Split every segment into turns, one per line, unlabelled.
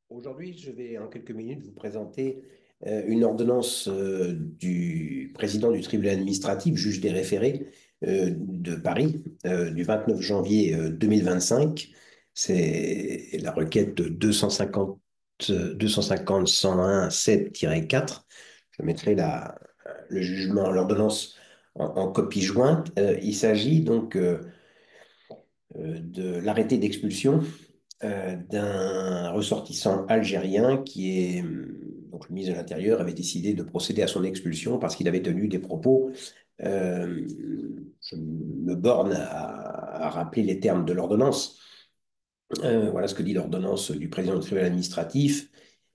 Aujourd'hui, je vais en quelques minutes vous présenter une ordonnance du président du tribunal administratif, juge des référés de Paris, du 29 janvier 2025. C'est la requête 250-101-7-4. Je mettrai le jugement, l'ordonnance en copie jointe. Il s'agit donc de l'arrêté d'expulsion d'un ressortissant algérien qui est, donc le ministre de l'Intérieur avait décidé de procéder à son expulsion parce qu'il avait tenu des propos. euh, je me borne à rappeler les termes de l'ordonnance. Voilà ce que dit l'ordonnance du président du tribunal administratif.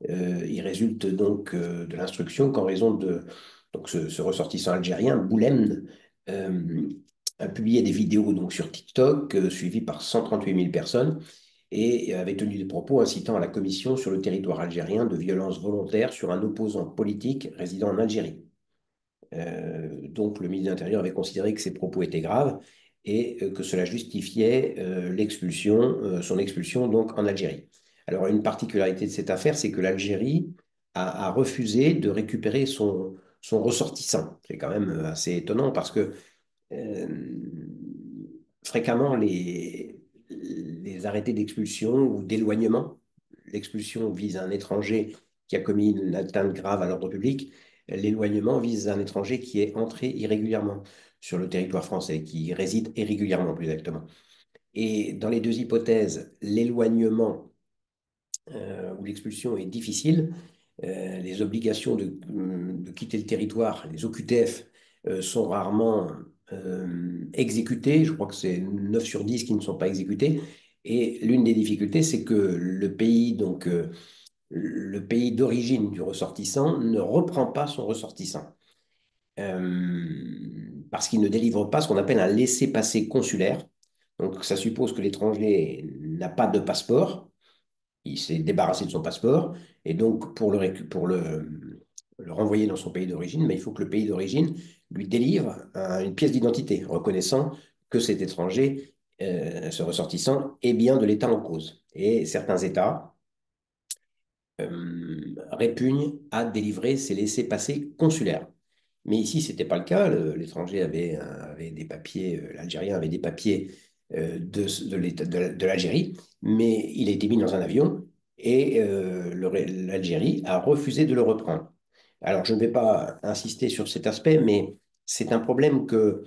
Il résulte donc de l'instruction qu'en raison de donc ce ressortissant algérien, Boulem, euh, a publié des vidéos donc, sur TikTok, suivies par 138 000 personnes, et avait tenu des propos incitant à la commission sur le territoire algérien de violences volontaires sur un opposant politique résidant en Algérie. Donc le ministre de l'Intérieur avait considéré que ces propos étaient graves et que cela justifiait son expulsion donc en Algérie. Alors une particularité de cette affaire, c'est que l'Algérie a refusé de récupérer son ressortissant. C'est quand même assez étonnant parce que euh, fréquemment les arrêtés d'expulsion ou d'éloignement, l'expulsion vise un étranger qui a commis une atteinte grave à l'ordre public, l'éloignement vise un étranger qui est entré irrégulièrement sur le territoire français, qui réside irrégulièrement plus exactement. Et dans les deux hypothèses, l'éloignement où l'expulsion est difficile, les obligations de quitter le territoire, les OQTF, sont rarement exécutées. Je crois que c'est 9 sur 10 qui ne sont pas exécutés. Et l'une des difficultés, c'est que le pays d'origine du ressortissant ne reprend pas son ressortissant. Parce qu'il ne délivre pas ce qu'on appelle un laissez-passer consulaire. Donc ça suppose que l'étranger n'a pas de passeport, il s'est débarrassé de son passeport, et donc pour le renvoyer dans son pays d'origine, mais il faut que le pays d'origine lui délivre une pièce d'identité reconnaissant que cet étranger, ce ressortissant, est bien de l'État en cause. Et certains États répugnent à délivrer ces laissez-passer consulaires. Mais ici, ce n'était pas le cas. L'étranger avait des papiers, l'Algérien avait des papiers de l'Algérie, mais il a été mis dans un avion et l'Algérie a refusé de le reprendre. Alors, je ne vais pas insister sur cet aspect, mais c'est un problème que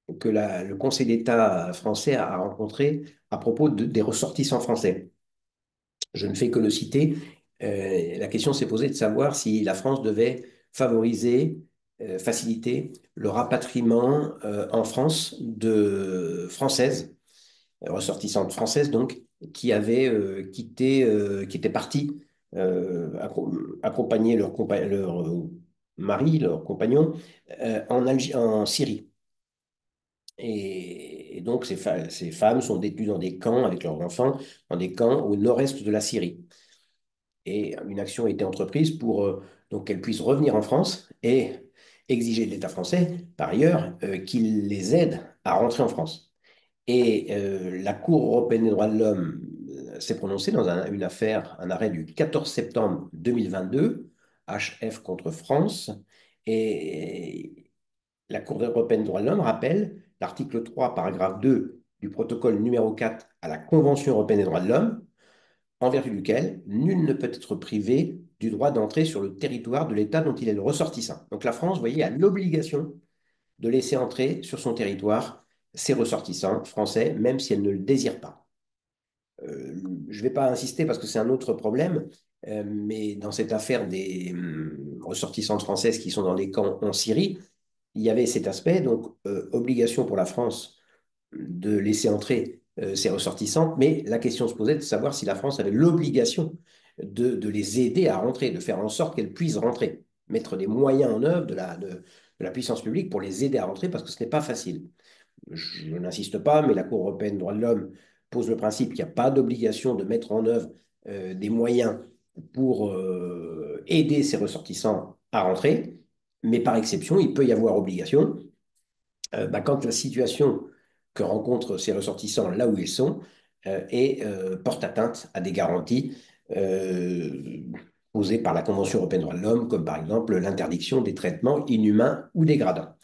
le Conseil d'État français a rencontré à propos des ressortissants français. Je ne fais que le citer. La question s'est posée de savoir si la France devait favoriser, faciliter le rapatriement en France de Françaises, ressortissantes françaises donc, qui avaient quitté, qui étaient parties accompagner leur mari, leur compagnon, en Syrie. Et donc, ces femmes sont détenues dans des camps avec leurs enfants, dans des camps au nord-est de la Syrie. Et une action a été entreprise pour donc qu'elles puissent revenir en France et exiger de l'État français, par ailleurs, qu'il les aide à rentrer en France. Et la Cour européenne des droits de l'homme s'est prononcée dans une affaire, un arrêt du 14 septembre 2022, HF contre France. Et la Cour européenne des droits de l'homme rappelle l'article 3, paragraphe 2 du protocole numéro 4 à la Convention européenne des droits de l'homme, en vertu duquel nul ne peut être privé du droit d'entrer sur le territoire de l'État dont il est le ressortissant. Donc la France, vous voyez, a l'obligation de laisser entrer sur son territoire ses ressortissants français, même si elle ne le désire pas. Euh, je ne vais pas insister parce que c'est un autre problème, mais dans cette affaire des ressortissantes françaises qui sont dans des camps en Syrie, il y avait cet aspect, donc obligation pour la France de laisser entrer ses ressortissants, mais la question se posait de savoir si la France avait l'obligation de les aider à rentrer, de faire en sorte qu'elles puissent rentrer, mettre des moyens en œuvre de la puissance publique pour les aider à rentrer, parce que ce n'est pas facile. Je n'insiste pas, mais la Cour européenne des droits de l'homme pose le principe qu'il n'y a pas d'obligation de mettre en œuvre des moyens pour aider ces ressortissants à rentrer, mais par exception, il peut y avoir obligation quand la situation que rencontrent ces ressortissants là où ils sont porte atteinte à des garanties euh, posées par la Convention européenne des droits de l'homme, comme par exemple l'interdiction des traitements inhumains ou dégradants.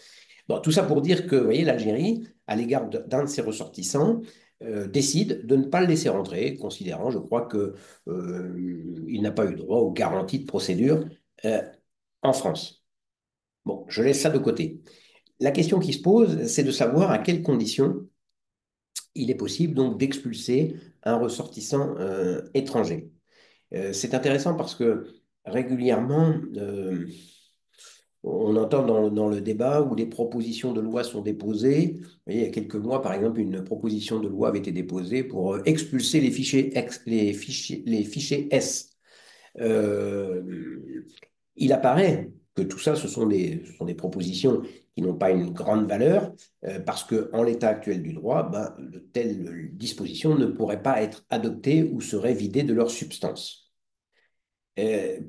Bon, tout ça pour dire que, vous voyez, l'Algérie, à l'égard d'un de ses ressortissants, décide de ne pas le laisser rentrer, considérant, je crois, que, il n'a pas eu droit aux garanties de procédure euh, en France. Bon, je laisse ça de côté. La question qui se pose, c'est de savoir à quelles conditions il est possible donc d'expulser un ressortissant étranger. C'est intéressant parce que régulièrement, on entend dans le débat où des propositions de loi sont déposées. Vous voyez, il y a quelques mois, par exemple, une proposition de loi avait été déposée pour expulser les fichiers S. Euh, il apparaît que tout ça, ce sont des propositions qui n'ont pas une grande valeur, parce qu'en l'état actuel du droit, ben, de telles dispositions ne pourraient pas être adoptées ou seraient vidées de leur substance.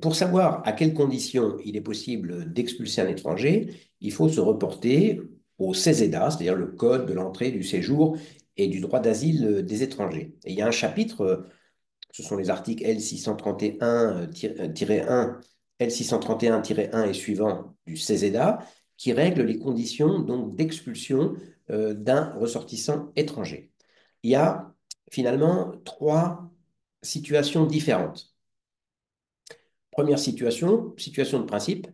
Pour savoir à quelles conditions il est possible d'expulser un étranger, il faut se reporter au CESEDA, c'est-à-dire le Code de l'entrée, du séjour et du droit d'asile des étrangers. Et il y a un chapitre, ce sont les articles L631-1, L631-1 et suivants du CESEDA, qui règlent les conditions donc d'expulsion d'un ressortissant étranger. Il y a finalement trois situations différentes. Première situation, situation de principe.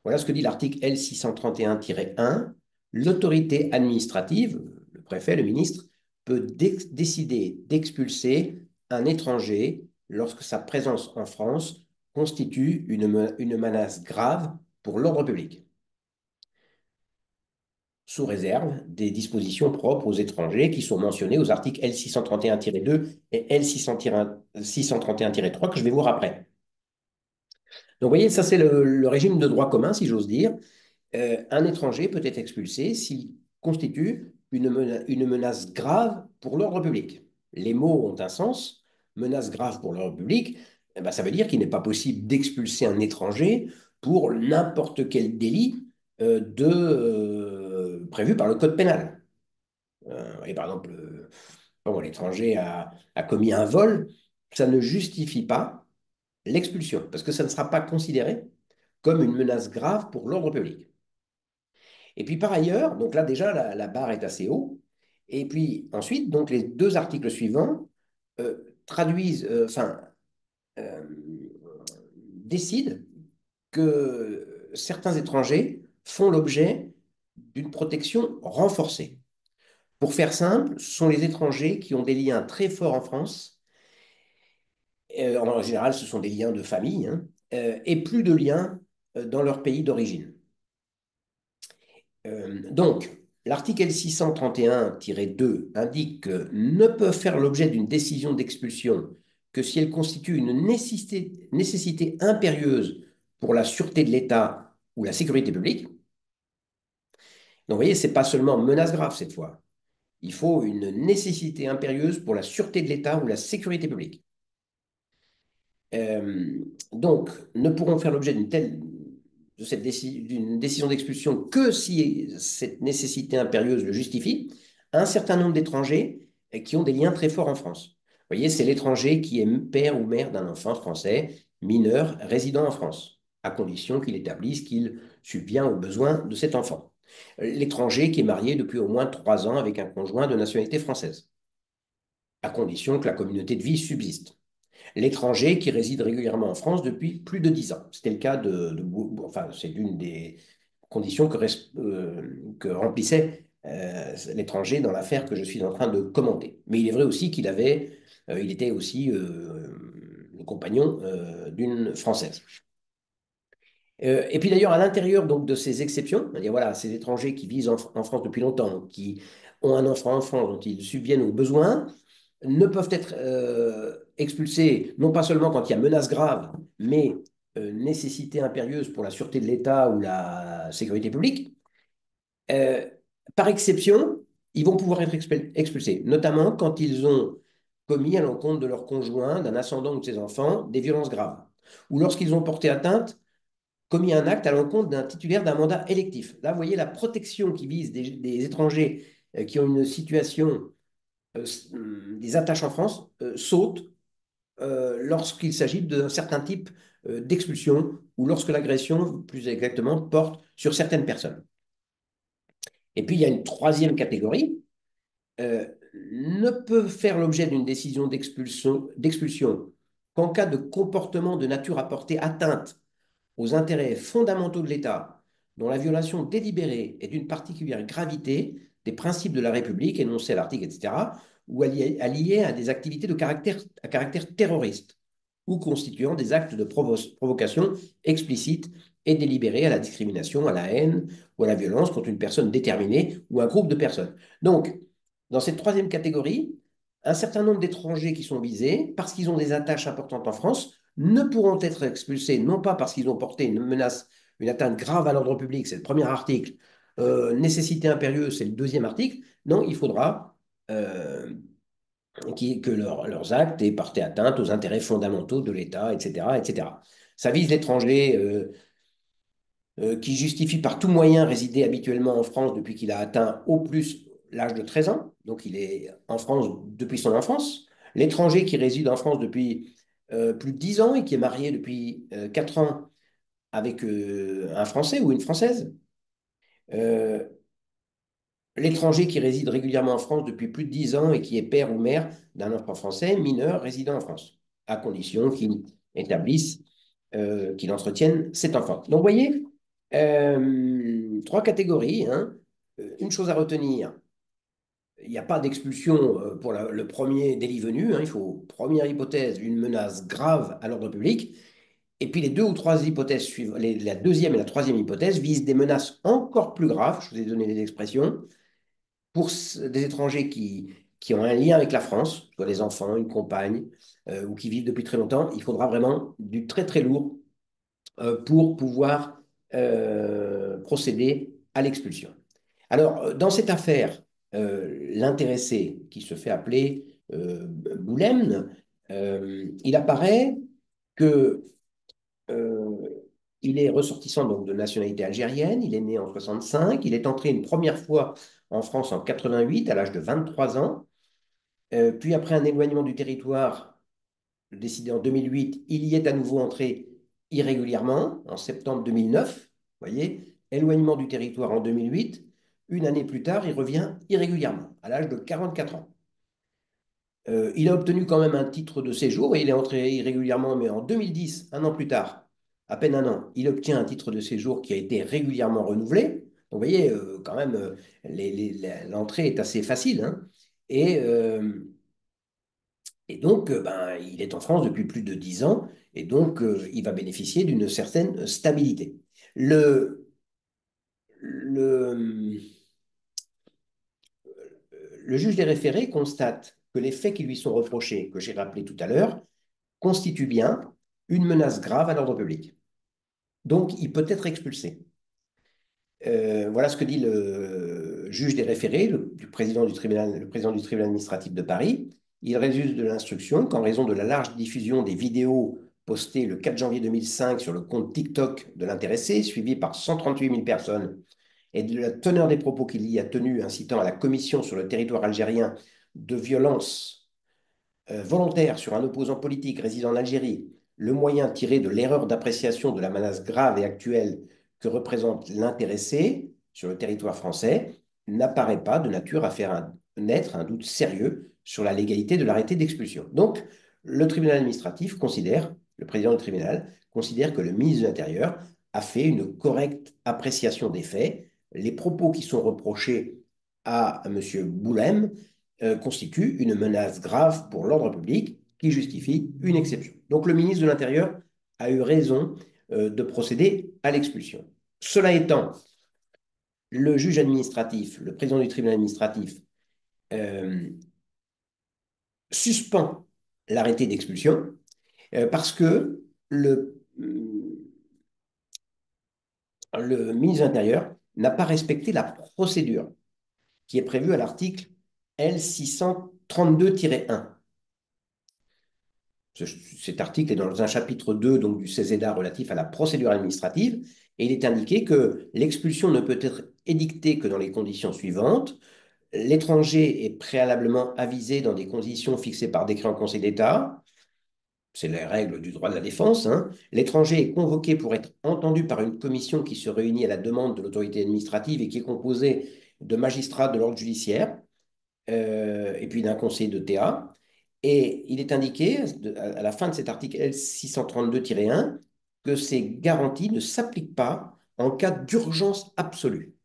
Voilà ce que dit l'article L631-1. L'autorité administrative, le préfet, le ministre, peut décider d'expulser un étranger lorsque sa présence en France constitue une menace grave pour l'ordre public, sous réserve des dispositions propres aux étrangers qui sont mentionnées aux articles L631-2 et L631-3 que je vais voir après. Donc, vous voyez, ça, c'est le régime de droit commun, si j'ose dire. Un étranger peut être expulsé s'il constitue une menace grave pour l'ordre public. Les mots ont un sens. Menace grave pour l'ordre public, eh ben, ça veut dire qu'il n'est pas possible d'expulser un étranger pour n'importe quel délit prévu par le code pénal. Et par exemple, bon, l'étranger a commis un vol, ça ne justifie pas l'expulsion, parce que ça ne sera pas considéré comme une menace grave pour l'ordre public. Et puis par ailleurs, donc là déjà la barre est assez haut. Et puis ensuite, donc les deux articles suivants traduisent, euh, décident que certains étrangers font l'objet d'une protection renforcée. Pour faire simple, ce sont les étrangers qui ont des liens très forts en France. En général, ce sont des liens de famille, hein, et plus de liens dans leur pays d'origine. Donc, l'article L631-2 indique que ne peuvent faire l'objet d'une décision d'expulsion que si elle constitue une nécessité impérieuse pour la sûreté de l'État ou la sécurité publique. Donc, vous voyez, ce n'est pas seulement menace grave cette fois. Il faut une nécessité impérieuse pour la sûreté de l'État ou la sécurité publique. Euh, donc, ne pourront faire l'objet d'une décision d'expulsion que si cette nécessité impérieuse le justifie, un certain nombre d'étrangers qui ont des liens très forts en France. Vous voyez, c'est l'étranger qui est père ou mère d'un enfant français mineur résidant en France, à condition qu'il établisse qu'il subvient aux besoins de cet enfant. L'étranger qui est marié depuis au moins 3 ans avec un conjoint de nationalité française, à condition que la communauté de vie subsiste. L'étranger qui réside régulièrement en France depuis plus de 10 ans. C'était le cas enfin, c'est l'une des conditions que remplissait l'étranger dans l'affaire que je suis en train de commenter. Mais il est vrai aussi il était aussi le compagnon d'une Française. Et puis d'ailleurs, à l'intérieur donc, de ces exceptions, c'est-à-dire voilà, ces étrangers qui vivent en France depuis longtemps, qui ont un enfant en France dont ils subviennent aux besoins, ne peuvent être expulsés, non pas seulement quand il y a menace grave, mais nécessité impérieuse pour la sûreté de l'État ou la sécurité publique. Euh, Par exception, ils vont pouvoir être expulsés, notamment quand ils ont commis à l'encontre de leur conjoint, d'un ascendant ou de ses enfants, des violences graves, ou lorsqu'ils ont porté atteinte, commis un acte à l'encontre d'un titulaire d'un mandat électif. Là, vous voyez la protection qui vise des étrangers qui ont une situation, des attaches en France, saute lorsqu'il s'agit d'un certain type d'expulsion ou lorsque l'agression, plus exactement, porte sur certaines personnes. Et puis, il y a une troisième catégorie, ne peut faire l'objet d'une décision d'expulsion qu'en cas de comportement de nature à porter atteinte aux intérêts fondamentaux de l'État, dont la violation délibérée est d'une particulière gravité des principes de la République énoncés à l'article, etc., ou alliés à des activités à caractère terroriste, ou constituant des actes de provocation explicites et délibérés à la discrimination, à la haine ou à la violence contre une personne déterminée ou un groupe de personnes. Donc, dans cette troisième catégorie, un certain nombre d'étrangers qui sont visés, parce qu'ils ont des attaches importantes en France, ne pourront être expulsés, non pas parce qu'ils ont porté une menace, une atteinte grave à l'ordre public, c'est le premier article, nécessité impérieuse, c'est le deuxième article, non, il faudra que leurs actes aient porté atteinte aux intérêts fondamentaux de l'État, etc., etc. Ça vise l'étranger qui justifie par tout moyen résider habituellement en France depuis qu'il a atteint au plus l'âge de 13 ans, donc il est en France depuis son enfance. L'étranger qui réside en France depuis plus de 10 ans et qui est marié depuis 4 ans avec un Français ou une Française. Euh, L'étranger qui réside régulièrement en France depuis plus de 10 ans et qui est père ou mère d'un enfant français mineur résidant en France, à condition qu'il établisse, qu'il entretienne cet enfant. Donc, vous voyez, trois catégories, hein. Une chose à retenir, il n'y a pas d'expulsion pour le premier délit venu, hein. Il faut, première hypothèse, une menace grave à l'ordre public. Et puis les deux ou trois hypothèses suivantes, la deuxième et la troisième hypothèse visent des menaces encore plus graves, je vous ai donné des expressions, pour des étrangers qui ont un lien avec la France, soit des enfants, une compagne, ou qui vivent depuis très longtemps. Il faudra vraiment du très très lourd pour pouvoir procéder à l'expulsion. Alors, dans cette affaire, l'intéressé, qui se fait appeler Boulem, il apparaît que il est ressortissant donc de nationalité algérienne, il est né en 65, il est entré une première fois en France en 88 à l'âge de 23 ans, puis après un éloignement du territoire décidé en 2008, il y est à nouveau entré irrégulièrement en septembre 2009, vous voyez, éloignement du territoire en 2008, une année plus tard, il revient irrégulièrement à l'âge de 44 ans. Il a obtenu quand même un titre de séjour et il est entré irrégulièrement, mais en 2010, un an plus tard, à peine un an, il obtient un titre de séjour qui a été régulièrement renouvelé. Donc, vous voyez, quand même, l'entrée est assez facile, hein. Et, euh, et donc, ben, il est en France depuis plus de 10 ans et donc il va bénéficier d'une certaine stabilité. Le, le, le juge des référés constate que les faits qui lui sont reprochés, que j'ai rappelés tout à l'heure, constituent bien une menace grave à l'ordre public. Donc, il peut être expulsé. Voilà ce que dit le juge des référés, le président du tribunal administratif de Paris. Il résulte de l'instruction qu'en raison de la large diffusion des vidéos postées le 4 janvier 2005 sur le compte TikTok de l'intéressé, suivi par 138 000 personnes, et de la teneur des propos qu'il y a tenus incitant à la commission sur le territoire algérien de violences volontaire sur un opposant politique résidant en Algérie, le moyen tiré de l'erreur d'appréciation de la menace grave et actuelle que représente l'intéressé sur le territoire français n'apparaît pas de nature à faire naître un doute sérieux sur la légalité de l'arrêté d'expulsion. Donc, le tribunal administratif considère, le président du tribunal considère que le ministre de l'Intérieur a fait une correcte appréciation des faits. Les propos qui sont reprochés à M. Boulem constitue une menace grave pour l'ordre public qui justifie une exception. Donc le ministre de l'Intérieur a eu raison de procéder à l'expulsion. Cela étant, le juge administratif, le président du tribunal administratif, euh, suspend l'arrêté d'expulsion parce que le ministre de l'Intérieur n'a pas respecté la procédure qui est prévue à l'article L632-1. Cet article est dans un chapitre 2 donc, du CESEDA relatif à la procédure administrative et il est indiqué que l'expulsion ne peut être édictée que dans les conditions suivantes. L'étranger est préalablement avisé dans des conditions fixées par décret en Conseil d'État. c'est les règles du droit de la défense, hein. L'étranger est convoqué pour être entendu par une commission qui se réunit à la demande de l'autorité administrative et qui est composée de magistrats de l'ordre judiciaire et puis d'un conseiller de TA. Et il est indiqué à la fin de cet article L632-1 que ces garanties ne s'appliquent pas en cas d'urgence absolue.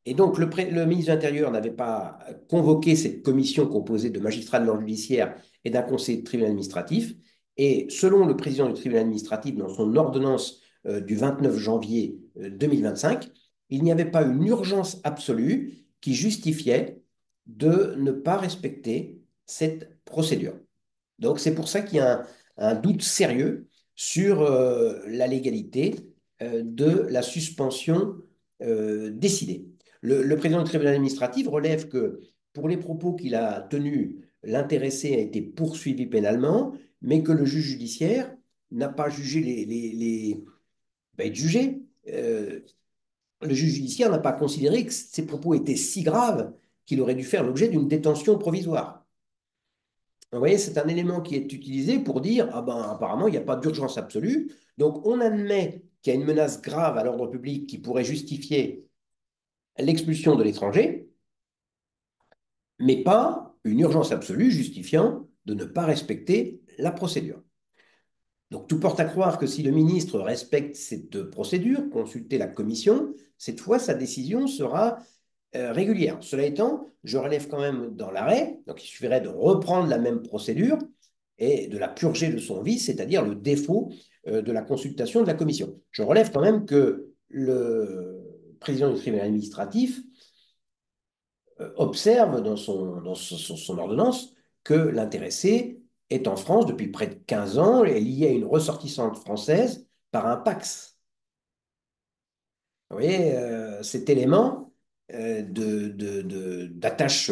Et donc, le ministre de l'Intérieur n'avait pas convoqué cette commission composée de magistrats de l'ordre judiciaire et d'un conseiller de tribunal administratif. Et selon le président du tribunal administratif, dans son ordonnance du 29 janvier 2025, il n'y avait pas une urgence absolue qui justifiait de ne pas respecter cette procédure. Donc, c'est pour ça qu'il y a un doute sérieux sur la légalité de la suspension décidée. Le président du tribunal administratif relève que pour les propos qu'il a tenus, l'intéressé a été poursuivi pénalement, mais que le juge judiciaire n'a pas jugé être jugé. Le juge judiciaire n'a pas considéré que ces propos étaient si graves qu'il aurait dû faire l'objet d'une détention provisoire. Vous voyez, c'est un élément qui est utilisé pour dire, ah ben, apparemment, il n'y a pas d'urgence absolue. Donc, on admet qu'il y a une menace grave à l'ordre public qui pourrait justifier l'expulsion de l'étranger, mais pas une urgence absolue justifiant de ne pas respecter la procédure. Donc, tout porte à croire que si le ministre respecte cette procédure, consulter la commission, cette fois, sa décision sera régulière. Cela étant, je relève quand même dans l'arrêt, donc il suffirait de reprendre la même procédure et de la purger de son vice, c'est-à-dire le défaut de la consultation de la commission. Je relève quand même que le président du tribunal administratif observe dans son ordonnance que l'intéressé est en France depuis près de 15 ans et lié à une ressortissante française par un PAX. Vous voyez, cet élément d'attache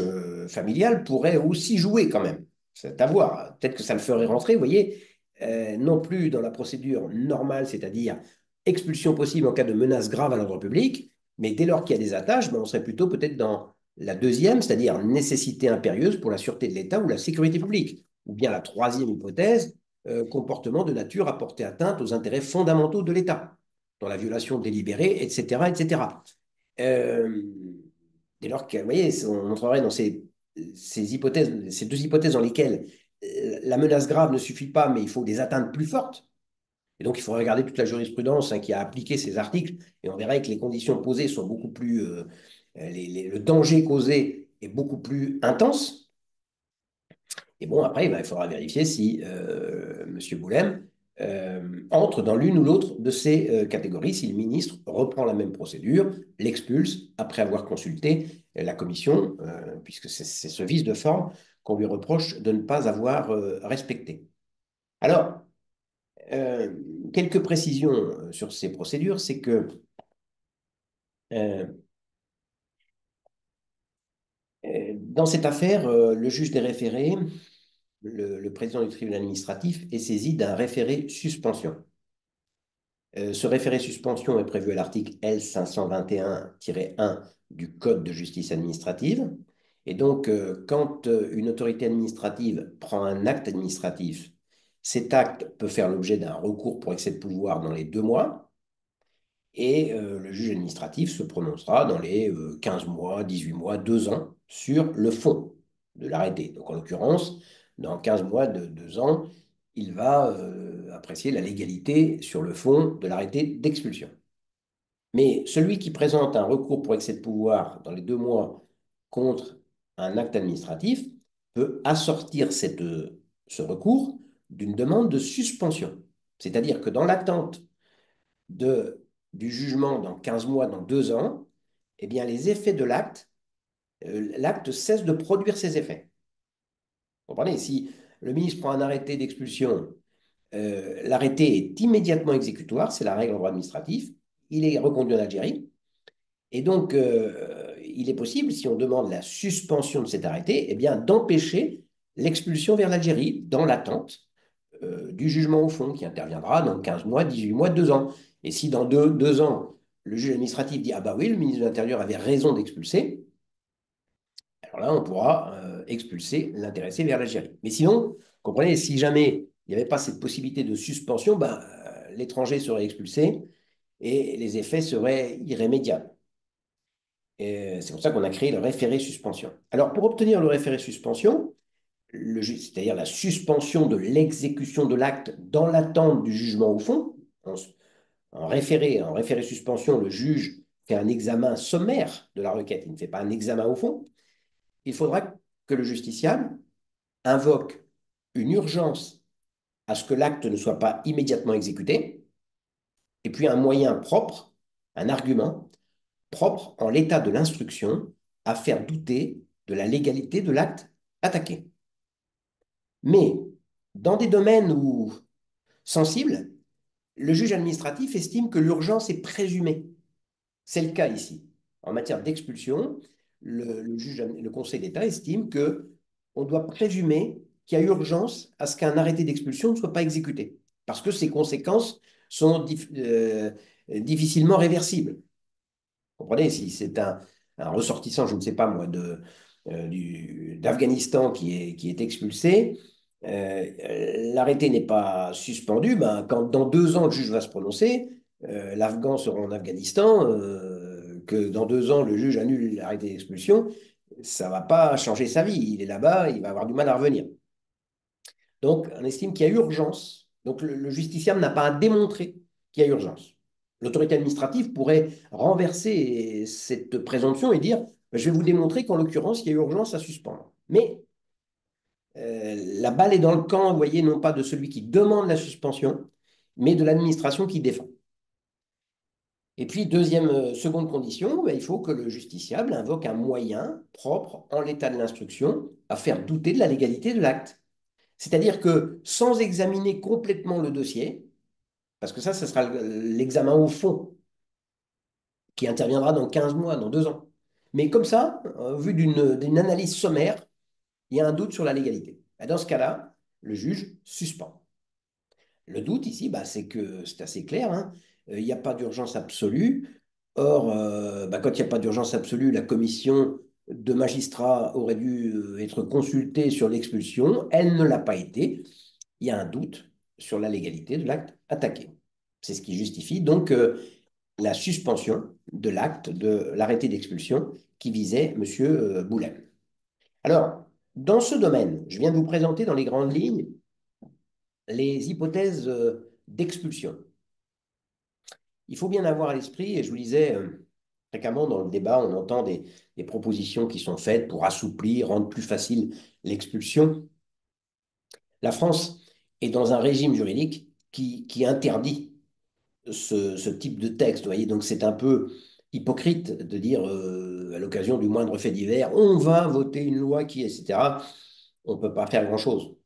familiale pourrait aussi jouer quand même. C'est à voir. Peut-être que ça le ferait rentrer, vous voyez, non plus dans la procédure normale, c'est-à-dire expulsion possible en cas de menace grave à l'ordre public, mais dès lors qu'il y a des attaches, ben, on serait plutôt peut-être dans la deuxième, c'est-à-dire nécessité impérieuse pour la sûreté de l'État ou la sécurité publique. Ou bien la troisième hypothèse, comportement de nature à porter atteinte aux intérêts fondamentaux de l'État dans la violation délibérée, etc., etc. Euh, Dès lors que, vous voyez, on entrerait dans ces hypothèses, ces deux hypothèses dans lesquelles la menace grave ne suffit pas, mais il faut des atteintes plus fortes. Et donc, il faut regarder toute la jurisprudence qui a appliqué ces articles, et on verrait que les conditions posées sont beaucoup plus, le danger causé est beaucoup plus intense. Et bon, après, ben, il faudra vérifier si M. Boulem entre dans l'une ou l'autre de ces catégories, si le ministre reprend la même procédure, l'expulse après avoir consulté la commission, puisque c'est ce vice de forme qu'on lui reproche de ne pas avoir respecté. Alors, euh, quelques précisions sur ces procédures, c'est que euh, dans cette affaire, le juge des référés, le président du tribunal administratif, est saisi d'un référé suspension. Ce référé suspension est prévu à l'article L521-1 du Code de justice administrative. Et donc, quand une autorité administrative prend un acte administratif, cet acte peut faire l'objet d'un recours pour excès de pouvoir dans les 2 mois. Et le juge administratif se prononcera dans les 15 mois, 18 mois, 2 ans sur le fond de l'arrêté. Donc, en l'occurrence, dans 15 mois, 2 ans, il va apprécier la légalité sur le fond de l'arrêté d'expulsion. Mais celui qui présente un recours pour excès de pouvoir dans les 2 mois contre un acte administratif peut assortir ce recours d'une demande de suspension. C'est-à-dire que dans l'attente de, du jugement dans 15 mois, dans 2 ans, eh bien, les effets de l'acte cesse de produire ses effets. Vous comprenez? Si le ministre prend un arrêté d'expulsion, l'arrêté est immédiatement exécutoire, c'est la règle en droit administratif, il est reconduit en Algérie, et donc il est possible, si on demande la suspension de cet arrêté, eh bien, d'empêcher l'expulsion vers l'Algérie dans l'attente du jugement au fond qui interviendra dans 15 mois, 18 mois, 2 ans. Et si dans 2 ans, le juge administratif dit, ah bah oui, le ministre de l'Intérieur avait raison d'expulser, alors là, on pourra expulser l'intéressé vers l'Algérie. Mais sinon, comprenez, si jamais il n'y avait pas cette possibilité de suspension, ben, l'étranger serait expulsé et les effets seraient irrémédiables. Et c'est pour ça qu'on a créé le référé suspension. Alors, pour obtenir le référé suspension, c'est-à-dire la suspension de l'exécution de l'acte dans l'attente du jugement au fond, en référé suspension, le juge fait un examen sommaire de la requête, il ne fait pas un examen au fond. Il faudra que le justiciable invoque une urgence à ce que l'acte ne soit pas immédiatement exécuté, et puis un moyen propre, un argument propre en l'état de l'instruction à faire douter de la légalité de l'acte attaqué. Mais dans des domaines sensibles, le juge administratif estime que l'urgence est présumée. C'est le cas ici. En matière d'expulsion, le Conseil d'État estime que on doit présumer qu'il y a urgence à ce qu'un arrêté d'expulsion ne soit pas exécuté, parce que ses conséquences sont difficilement réversibles. Vous comprenez, si c'est un ressortissant, je ne sais pas moi, d'Afghanistan qui est expulsé, l'arrêté n'est pas suspendu, ben, quand dans 2 ans le juge va se prononcer, l'Afghan sera en Afghanistan, que dans 2 ans le juge annule l'arrêté d'expulsion, ça ne va pas changer sa vie. Il est là-bas, il va avoir du mal à revenir. Donc, on estime qu'il y a urgence. Donc, le justiciable n'a pas à démontrer qu'il y a urgence. L'autorité administrative pourrait renverser cette présomption et dire, je vais vous démontrer qu'en l'occurrence, il y a urgence à suspendre. Mais la balle est dans le camp, vous voyez, non pas de celui qui demande la suspension, mais de l'administration qui défend. Et puis, seconde condition, ben, il faut que le justiciable invoque un moyen propre, en l'état de l'instruction, à faire douter de la légalité de l'acte. C'est-à-dire que sans examiner complètement le dossier, parce que ça sera l'examen au fond qui interviendra dans 15 mois, dans 2 ans. Mais comme ça, vu d'une analyse sommaire, il y a un doute sur la légalité. Et dans ce cas-là, le juge suspend. Le doute ici, bah, c'est que c'est assez clair, hein, il n'y a pas d'urgence absolue. Or, bah, quand il n'y a pas d'urgence absolue, la commission de magistrats aurait dû être consultée sur l'expulsion. Elle ne l'a pas été. Il y a un doute sur la légalité de l'acte attaqué. C'est ce qui justifie donc la suspension de l'acte de l'arrêté d'expulsion qui visait M. Boulem. Alors, dans ce domaine, je viens de vous présenter dans les grandes lignes les hypothèses d'expulsion. Il faut bien avoir à l'esprit, et je vous disais, fréquemment dans le débat, on entend des propositions qui sont faites pour assouplir, rendre plus facile l'expulsion. La France est dans un régime juridique qui interdit ce type de texte. Vous voyez, donc c'est un peu hypocrite de dire à l'occasion du moindre fait divers, on va voter une loi qui, etc. On ne peut pas faire grand-chose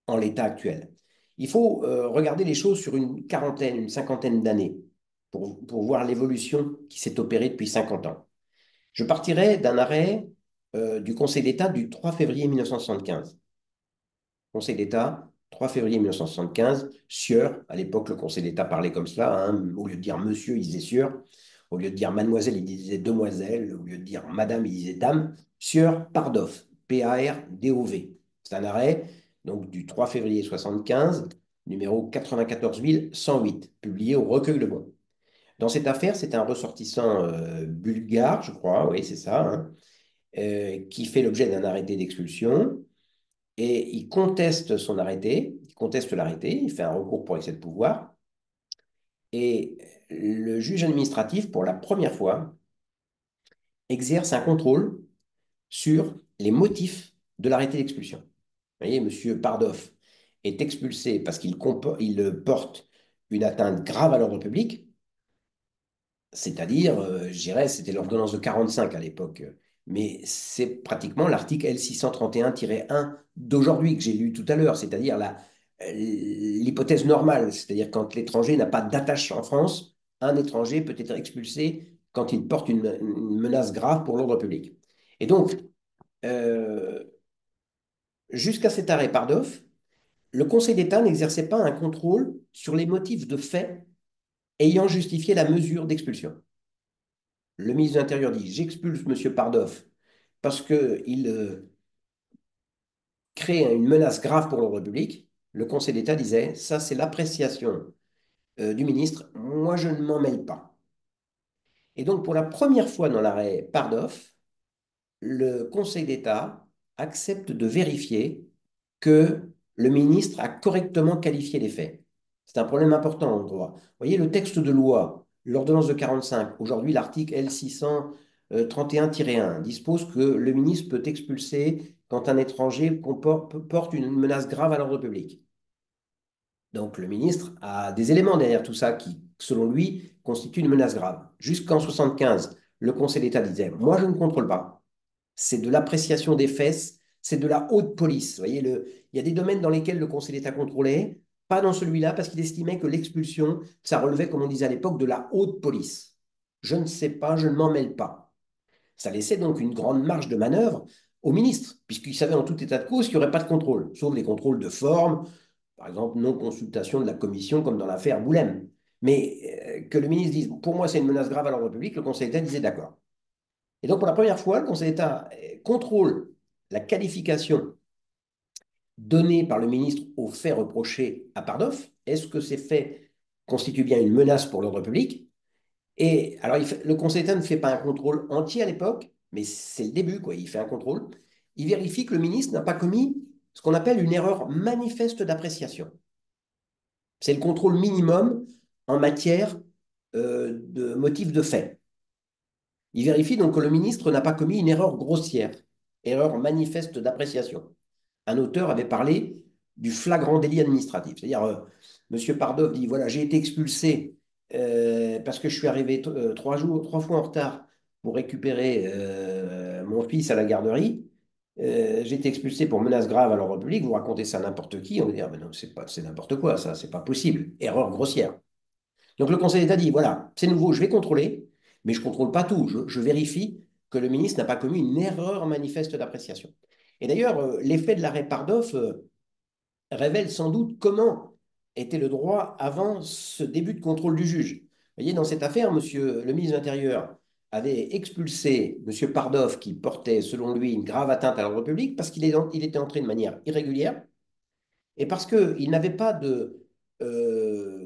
en l'état actuel. Il faut regarder les choses sur une quarantaine, une cinquantaine d'années pour voir l'évolution qui s'est opérée depuis 50 ans. Je partirai d'un arrêt du Conseil d'État du 3 février 1975. Conseil d'État, 3 février 1975, Sieur, à l'époque le Conseil d'État parlait comme cela, hein, au lieu de dire monsieur, il disait Sieur, au lieu de dire mademoiselle, il disait demoiselle, au lieu de dire madame, il disait dame, Sieur Pardoff, P-A-R-D-O-V. C'est un arrêt donc, du 3 février 1975, numéro 94 108, publié au Recueil Le Bon. Dans cette affaire, c'est un ressortissant bulgare, je crois, oui, c'est ça, hein, qui fait l'objet d'un arrêté d'expulsion et il conteste son arrêté, il conteste l'arrêté, il fait un recours pour excès de pouvoir, et le juge administratif, pour la première fois, exerce un contrôle sur les motifs de l'arrêté d'expulsion. Vous voyez, M. Pardoff est expulsé parce qu'il porte une atteinte grave à l'ordre public, c'est-à-dire, je dirais, c'était l'ordonnance de 45 à l'époque, mais c'est pratiquement l'article L631-1 d'aujourd'hui que j'ai lu tout à l'heure, c'est-à-dire l'hypothèse normale, c'est-à-dire quand l'étranger n'a pas d'attache en France, un étranger peut être expulsé quand il porte une menace grave pour l'ordre public. Et donc, euh, jusqu'à cet arrêt Pardoff, le Conseil d'État n'exerçait pas un contrôle sur les motifs de fait ayant justifié la mesure d'expulsion. Le ministre de l'Intérieur dit, j'expulse M. Pardoff parce qu'il créait une menace grave pour l'ordre public, le Conseil d'État disait, ça c'est l'appréciation du ministre, moi je ne m'en mêle pas. Et donc pour la première fois dans l'arrêt Pardoff, le Conseil d'État accepte de vérifier que le ministre a correctement qualifié les faits. C'est un problème important en droit. Vous voyez, le texte de loi, l'ordonnance de 45, aujourd'hui l'article L631-1 dispose que le ministre peut expulser quand un étranger porte une menace grave à l'ordre public. Donc le ministre a des éléments derrière tout ça qui, selon lui, constituent une menace grave. Jusqu'en 75, le Conseil d'État disait, moi je ne contrôle pas. C'est de l'appréciation des fesses, c'est de la haute police. Vous voyez, il y a des domaines dans lesquels le Conseil d'État contrôlait, pas dans celui-là, parce qu'il estimait que l'expulsion, ça relevait, comme on disait à l'époque, de la haute police. Je ne sais pas, je ne m'en mêle pas. Ça laissait donc une grande marge de manœuvre au ministre, puisqu'il savait en tout état de cause qu'il n'y aurait pas de contrôle, sauf les contrôles de forme, par exemple, non-consultation de la commission, comme dans l'affaire Boulem. Mais que le ministre dise, pour moi, c'est une menace grave à l'ordre public, le Conseil d'État disait d'accord. Et donc, pour la première fois, le Conseil d'État contrôle la qualification donnée par le ministre aux faits reprochés à Pardoff. Est-ce que ces faits constituent bien une menace pour l'ordre public? Et alors, le Conseil d'État ne fait pas un contrôle entier à l'époque, mais c'est le début, quoi. Il fait un contrôle. Il vérifie que le ministre n'a pas commis ce qu'on appelle une erreur manifeste d'appréciation. C'est le contrôle minimum en matière de motif de fait. Il vérifie donc que le ministre n'a pas commis une erreur grossière, erreur manifeste d'appréciation. Un auteur avait parlé du flagrant délit administratif. C'est-à-dire, M. Pardoff dit, voilà, j'ai été expulsé parce que je suis arrivé 3 fois en retard pour récupérer mon fils à la garderie. J'ai été expulsé pour menace grave à l'ordre public. Vous racontez ça à n'importe qui, on va dire, mais non, c'est n'importe quoi, ça, c'est pas possible. Erreur grossière. Donc le Conseil d'État dit, voilà, c'est nouveau, je vais contrôler, mais je ne contrôle pas tout. Je vérifie que le ministre n'a pas commis une erreur manifeste d'appréciation. Et d'ailleurs, l'effet de l'arrêt Pardoff révèle sans doute comment était le droit avant ce début de contrôle du juge. Vous voyez, dans cette affaire, monsieur le ministre de l'Intérieur avait expulsé monsieur Pardoff qui portait, selon lui, une grave atteinte à l'ordre public parce qu'il était entré de manière irrégulière et parce qu'il n'avait pas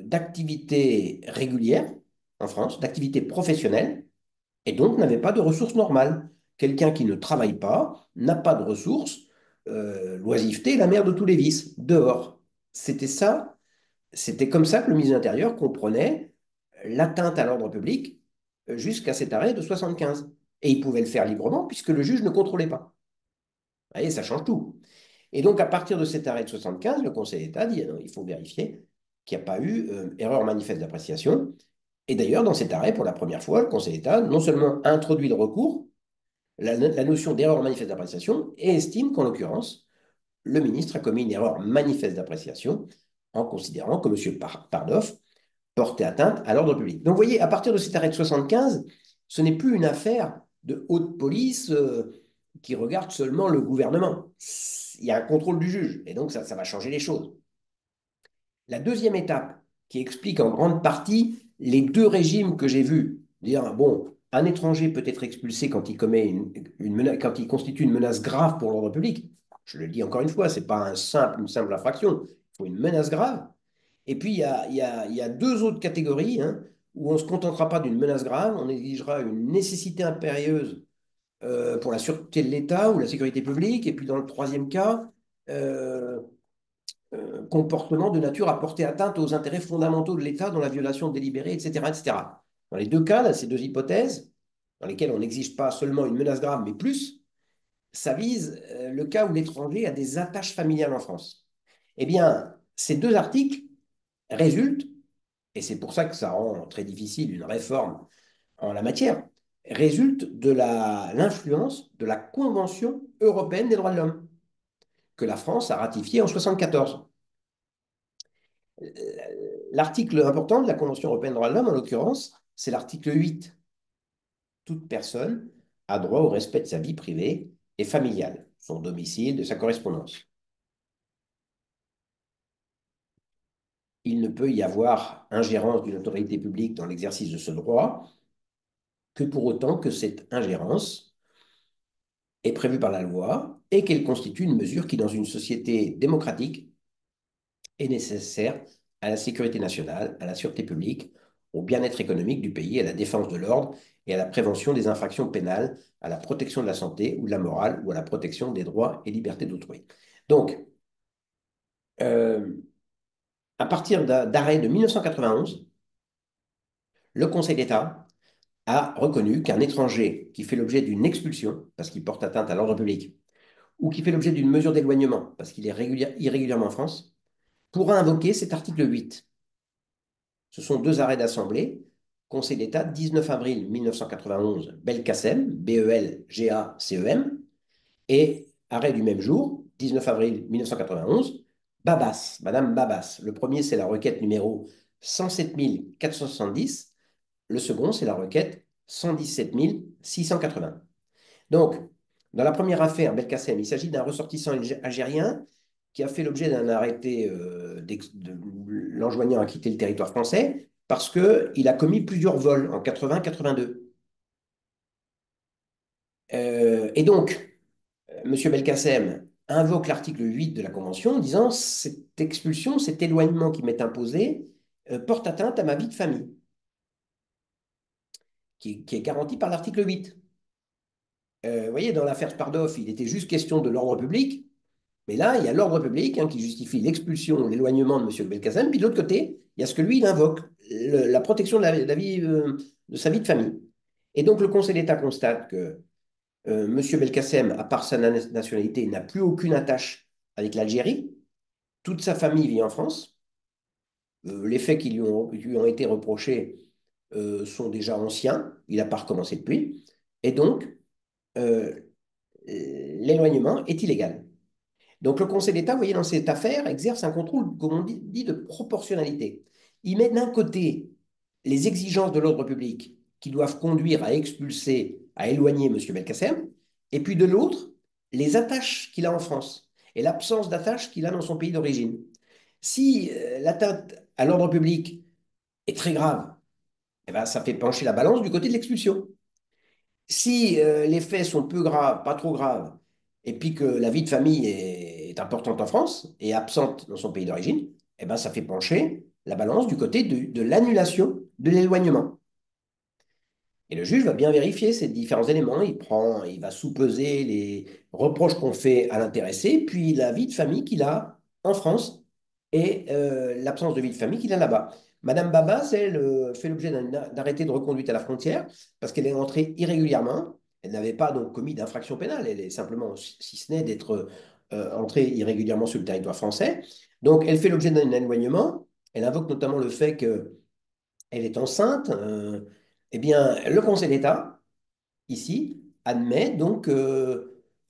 d'activité régulière en France, d'activité professionnelle, et donc n'avait pas de ressources normales. Quelqu'un qui ne travaille pas n'a pas de ressources. L'oisiveté est la mère de tous les vices, dehors. C'était ça, c'était comme ça que le ministre de l'Intérieur comprenait l'atteinte à l'ordre public jusqu'à cet arrêt de 75. Et il pouvait le faire librement puisque le juge ne contrôlait pas. Vous voyez, ça change tout. Et donc, à partir de cet arrêt de 75, le Conseil d'État dit non, il faut vérifier qu'il n'y a pas eu erreur manifeste d'appréciation. Et d'ailleurs, dans cet arrêt, pour la première fois, le Conseil d'État non seulement a introduit le recours, la notion d'erreur manifeste d'appréciation, et estime qu'en l'occurrence, le ministre a commis une erreur manifeste d'appréciation en considérant que M. Pardoff portait atteinte à l'ordre public. Donc, vous voyez, à partir de cet arrêt de 75, ce n'est plus une affaire de haute police qui regarde seulement le gouvernement. Il y a un contrôle du juge, et donc ça va changer les choses. La deuxième étape, qui explique en grande partie les deux régimes que j'ai vus, dire, bon, un étranger peut être expulsé quand il commet quand il constitue une menace grave pour l'ordre public. Je le dis encore une fois, ce n'est pas une simple infraction, il faut une menace grave. Et puis, il y a deux autres catégories hein, où on ne se contentera pas d'une menace grave, on exigera une nécessité impérieuse pour la sûreté de l'État ou la sécurité publique. Et puis, dans le troisième cas, euh, comportement de nature à porter atteinte aux intérêts fondamentaux de l'État dans la violation délibérée, etc., etc. Dans les deux cas, là, ces deux hypothèses, dans lesquelles on n'exige pas seulement une menace grave, mais plus, ça vise le cas où l'étranger a des attaches familiales en France. Eh bien, ces deux articles résultent, et c'est pour ça que ça rend très difficile une réforme en la matière, résultent de l'influence de la Convention européenne des droits de l'homme, que la France a ratifiée en 1974. L'article important de la Convention européenne des droits de l'homme, en l'occurrence, c'est l'article 8. Toute personne a droit au respect de sa vie privée et familiale, son domicile, de sa correspondance. Il ne peut y avoir ingérence d'une autorité publique dans l'exercice de ce droit que pour autant que cette ingérence est prévue par la loi et qu'elle constitue une mesure qui, dans une société démocratique, est nécessaire à la sécurité nationale, à la sûreté publique, au bien-être économique du pays, à la défense de l'ordre et à la prévention des infractions pénales, à la protection de la santé ou de la morale ou à la protection des droits et libertés d'autrui. Donc, euh, à partir d'arrêt de 1991, le Conseil d'État a reconnu qu'un étranger qui fait l'objet d'une expulsion, parce qu'il porte atteinte à l'ordre public, ou qui fait l'objet d'une mesure d'éloignement, parce qu'il est irrégulièrement en France, pourra invoquer cet article 8. Ce sont deux arrêts d'assemblée. Conseil d'État, 19 avril 1991, Belkacem, B-E-L-G-A-C-E-M, et arrêt du même jour, 19 avril 1991, Babas, Madame Babas. Le premier, c'est la requête numéro 107 470. Le second, c'est la requête 117 680. Donc, dans la première affaire, Belkacem, il s'agit d'un ressortissant algérien qui a fait l'objet d'un arrêté l'enjoignant à quitter le territoire français parce qu'il a commis plusieurs vols en 80-82. Et donc, M. Belkacem invoque l'article 8 de la Convention en disant cette expulsion, cet éloignement qui m'est imposé porte atteinte à ma vie de famille, qui est garantie par l'article 8. Vous voyez, dans l'affaire Spardoff, il était juste question de l'ordre public. Mais là, il y a l'ordre public qui justifie l'expulsion, l'éloignement de M. Belkacem, puis de l'autre côté, il y a ce que lui, il invoque, la protection de la vie, de sa vie de famille. Et donc, le Conseil d'État constate que M. Belkacem, à part sa nationalité, n'a plus aucune attache avec l'Algérie. Toute sa famille vit en France. Les faits qui lui ont été reprochés sont déjà anciens. Il n'a pas recommencé depuis. Et donc, euh, l'éloignement est illégal. Donc le Conseil d'État, vous voyez, dans cette affaire, exerce un contrôle, comme on dit, de proportionnalité. Il met d'un côté les exigences de l'ordre public qui doivent conduire à expulser, à éloigner M. Belkacem, et puis de l'autre, les attaches qu'il a en France et l'absence d'attaches qu'il a dans son pays d'origine. Si l'atteinte à l'ordre public est très grave, eh ben, ça fait pencher la balance du côté de l'expulsion. Si les faits sont peu graves, pas trop graves, et puis que la vie de famille est importante en France et absente dans son pays d'origine, eh ben, ça fait pencher la balance du côté de l'annulation de l'éloignement. Et le juge va bien vérifier ces différents éléments. Il va sous-peser les reproches qu'on fait à l'intéressé, puis la vie de famille qu'il a en France et l'absence de vie de famille qu'il a là-bas. Madame Babas, elle, fait l'objet d'un arrêté de reconduite à la frontière parce qu'elle est entrée irrégulièrement. Elle n'avait pas donc commis d'infraction pénale. Elle est simplement, si ce n'est d'être entrée irrégulièrement sur le territoire français. Donc, elle fait l'objet d'un éloignement. Elle invoque notamment le fait que elle est enceinte, eh bien, le Conseil d'État, ici, admet donc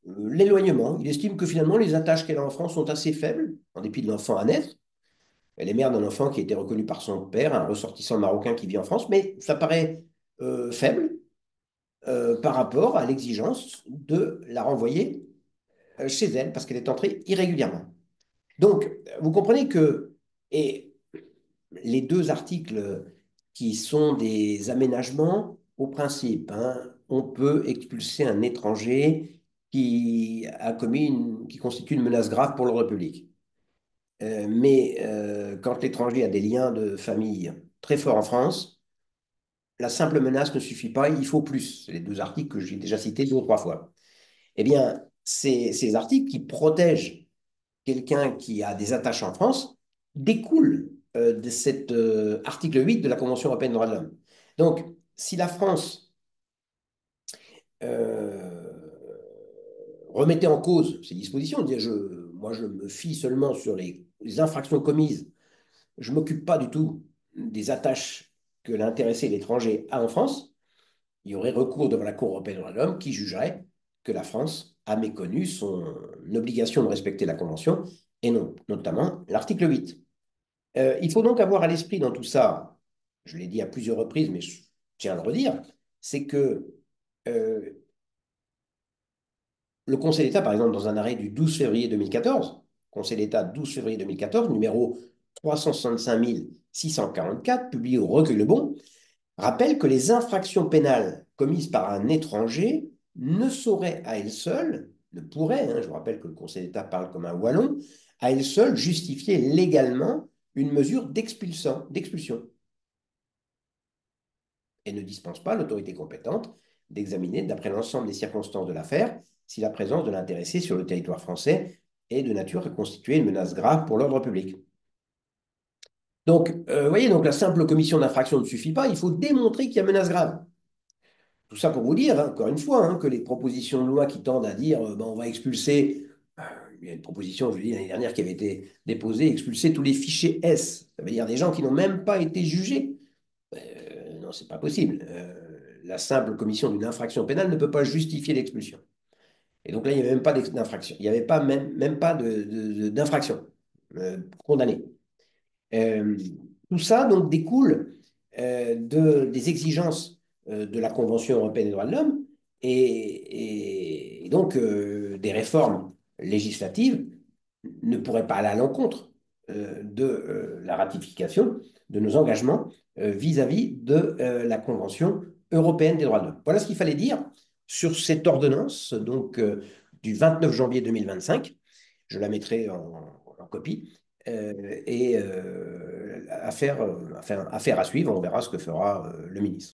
l'éloignement. Il estime que finalement, les attaches qu'elle a en France sont assez faibles, en dépit de l'enfant à naître. Elle est mère d'un enfant qui a été reconnu par son père, un ressortissant marocain qui vit en France, mais ça paraît faible par rapport à l'exigence de la renvoyer chez elle, parce qu'elle est entrée irrégulièrement. Donc, vous comprenez que, et les deux articles qui sont des aménagements au principe, hein, on peut expulser un étranger qui constitue une menace grave pour l'ordre public. Mais quand l'étranger a des liens de famille très forts en France, la simple menace ne suffit pas, il faut plus. C'est les deux articles que j'ai déjà cités deux ou trois fois. Eh bien, ces articles qui protègent quelqu'un qui a des attaches en France découle de cet article 8 de la Convention européenne des droits de l'homme. Donc, si la France euh, remettait en cause ces dispositions, dire moi je me fie seulement sur les infractions commises, je ne m'occupe pas du tout des attaches que l'intéressé, l'étranger, a en France, il y aurait recours devant la Cour européenne des droits de l'homme qui jugerait que la France a méconnu son obligation de respecter la Convention et non, notamment l'article 8. Il faut donc avoir à l'esprit dans tout ça, je l'ai dit à plusieurs reprises, mais je tiens à le redire, c'est que euh, le Conseil d'État, par exemple, dans un arrêt du 12 février 2014, Conseil d'État 12 février 2014, numéro 365 644, publié au Recueil Le Bon, rappelle que les infractions pénales commises par un étranger ne saurait à elle seule, ne pourrait, hein, je vous rappelle que le Conseil d'État parle comme un wallon, à elle seule justifier légalement une mesure d'expulsion et ne dispense pas l'autorité compétente d'examiner, d'après l'ensemble des circonstances de l'affaire, si la présence de l'intéressé sur le territoire français est de nature à constituer une menace grave pour l'ordre public. Donc, vous voyez, donc la simple commission d'infraction ne suffit pas, il faut démontrer qu'il y a menace grave. Tout ça pour vous dire, hein, encore une fois, hein, que les propositions de loi qui tendent à dire ben, on va expulser, il y a une proposition, je vous dis, l'année dernière qui avait été déposée, expulser tous les fichiers S. Ça veut dire des gens qui n'ont même pas été jugés. Non, c'est pas possible. La simple commission d'une infraction pénale ne peut pas justifier l'expulsion. Et donc là, il n'y avait même pas d'infraction. Il n'y avait pas même pas d'infraction condamnée. Euh, Tout ça donc découle des exigences de la Convention européenne des droits de l'homme et donc des réformes législatives ne pourraient pas aller à l'encontre de la ratification de nos engagements vis-à-vis de la Convention européenne des droits de l'homme. Voilà ce qu'il fallait dire sur cette ordonnance donc, du 29 janvier 2025. Je la mettrai en copie. Et affaire à suivre, on verra ce que fera le ministre.